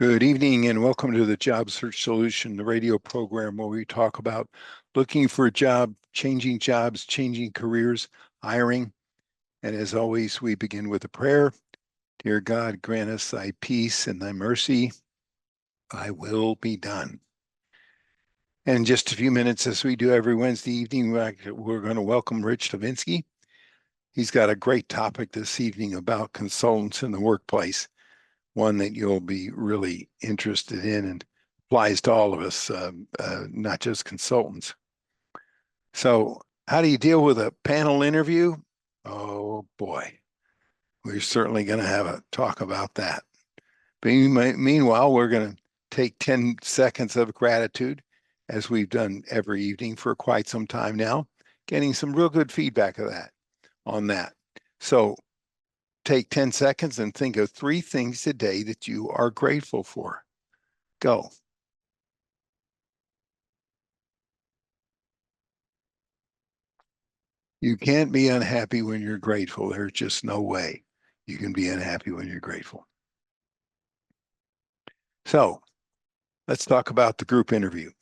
Good evening and welcome to the Job Search Solution, the radio program where we talk about looking for a job, changing jobs, changing careers, hiring. And as always, we begin with a prayer. Dear God, grant us thy peace and thy mercy. Thy will be done. And in just a few minutes, as we do every Wednesday evening, we're going to welcome Rich Levinsky. He's got a great topic this evening about consultants in the workplace, one that you'll be really interested in and applies to all of us, not just consultants. So, how do you deal with a panel interview? Oh boy, we're certainly going to have a talk about that. But meanwhile, we're going to take 10 seconds of gratitude, as we've done every evening for quite some time now, getting some real good feedback of that on that. So, take 10 seconds and think of 3 things today that you are grateful for. Go. You can't be unhappy when you're grateful. There's just no way you can be unhappy when you're grateful. So let's talk about the group interview.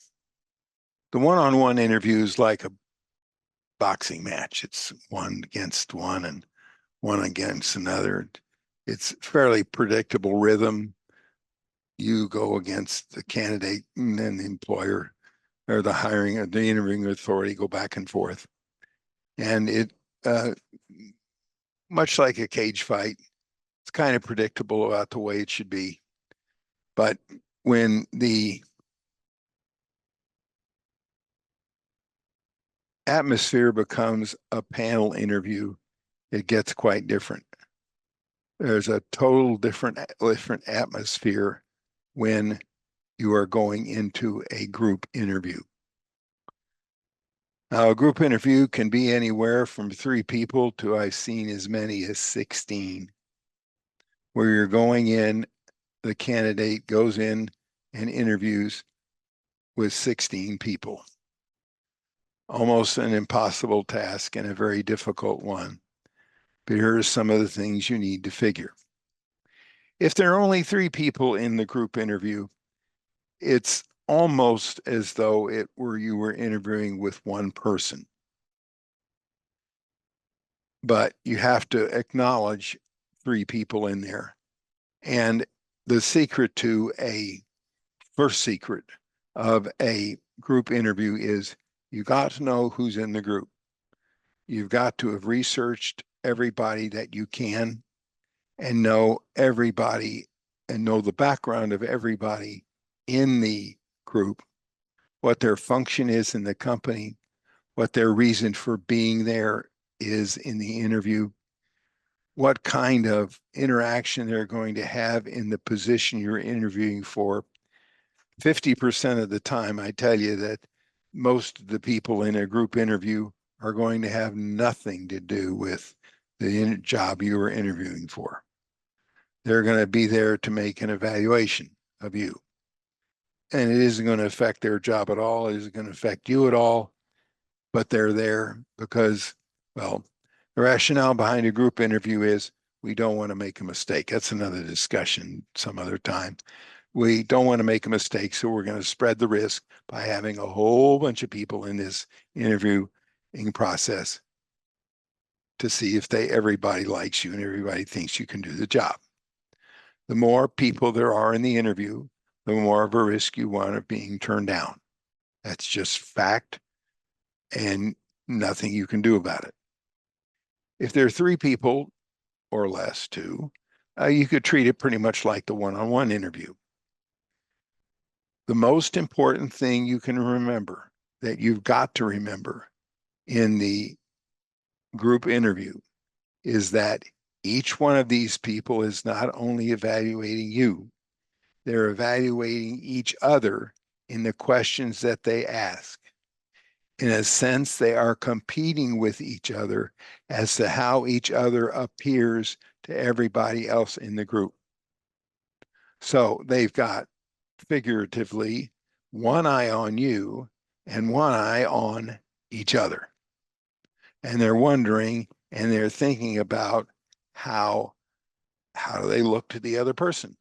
The one-on-one interview is like a boxing match. It's one against one and one against another. It's fairly predictable rhythm. You go against the candidate and then the employer or the hiring or the interviewing authority go back and forth. And it, much like a cage fight, it's kind of predictable about the way it should be. But when the atmosphere becomes a panel interview, it gets quite different. There's a total different atmosphere when you are going into a group interview. Now, a group interview can be anywhere from 3 people to I've seen as many as 16, where you're going in, the candidate goes in and interviews with 16 people. Almost an impossible task and a very difficult one. But here are some of the things you need to figure. If there are only 3 people in the group interview, it's almost as though you were interviewing with one person. But you have to acknowledge 3 people in there. And the first secret of a group interview is you got to know who's in the group. You've got to have researched everybody that you can and know everybody and know the background of everybody in the group, what their function is in the company, what their reason for being there is in the interview, what kind of interaction they're going to have in the position you're interviewing for. 50% of the time, I tell you that most of the people in a group interview are going to have nothing to do with the job you were interviewing for. They're going to be there to make an evaluation of you. And it isn't going to affect their job at all. It isn't going to affect you at all. But they're there because, well, the rationale behind a group interview is we don't want to make a mistake. That's another discussion some other time. We don't want to make a mistake, so we're going to spread the risk by having a whole bunch of people in this interviewing process to see if everybody likes you and everybody thinks you can do the job. The more people there are in the interview, the more of a risk you run of being turned down. That's just fact and nothing you can do about it. If there are 3 people or less too, you could treat it pretty much like the one-on-one interview. The most important thing you can remember, that you've got to remember in the group interview, is that each one of these people is not only evaluating you, they're evaluating each other in the questions that they ask. In a sense, they are competing with each other as to how each other appears to everybody else in the group. So they've got, figuratively, one eye on you and one eye on each other. And they're wondering and they're thinking about how do they look to the other person?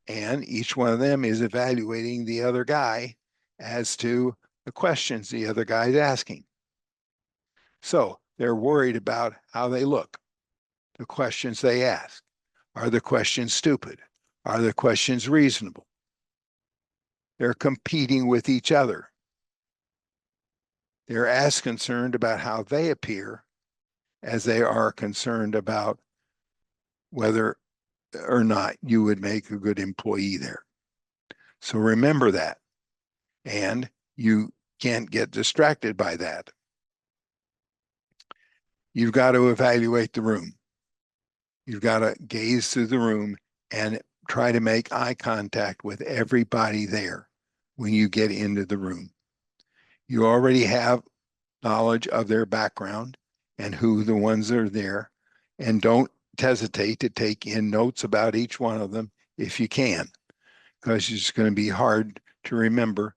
And each one of them is evaluating the other guy as to the questions the other guy's asking. So they're worried about how they look, the questions they ask. Are the questions stupid? Are the questions reasonable? They're competing with each other. They're as concerned about how they appear as they are concerned about whether or not you would make a good employee there. So remember that. And you can't get distracted by that. You've got to evaluate the room. You've got to gaze through the room and try to make eye contact with everybody there when you get into the room. You already have knowledge of their background and who the ones are there, and don't hesitate to take in notes about each one of them if you can, because it's going to be hard to remember.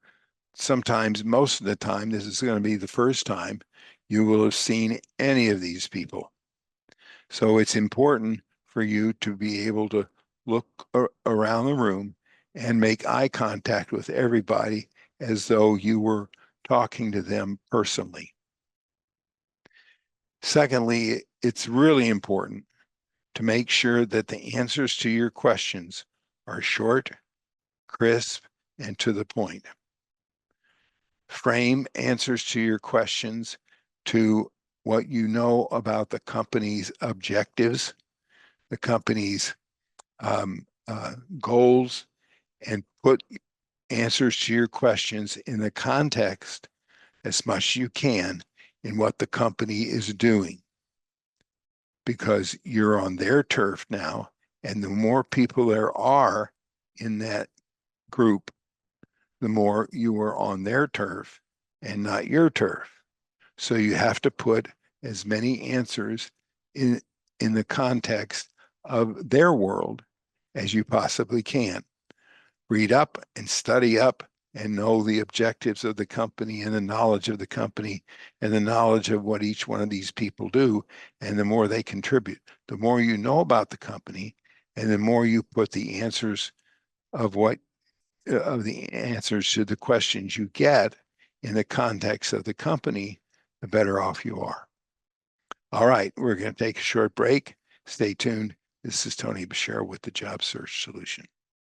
Sometimes, most of the time, this is going to be the first time you will have seen any of these people. So it's important for you to be able to look around the room and make eye contact with everybody as though you were talking to them personally. Secondly, it's really important to make sure that the answers to your questions are short, crisp, and to the point. Frame answers to your questions to what you know about the company's objectives, the company's goals, and put answers to your questions in the context as much as you can in what the company is doing, because you're on their turf now, and the more people there are in that group, the more you are on their turf and not your turf. So you have to put as many answers in the context of their world as you possibly can. Read up and study up and know the objectives of the company and the knowledge of the company and the knowledge of what each one of these people do. And the more they contribute, the more you know about the company, and the more you put the answers of the answers to the questions you get in the context of the company, the better off you are. All right, we're going to take a short break. Stay tuned. This is Tony Bashir with the Job Search Solution.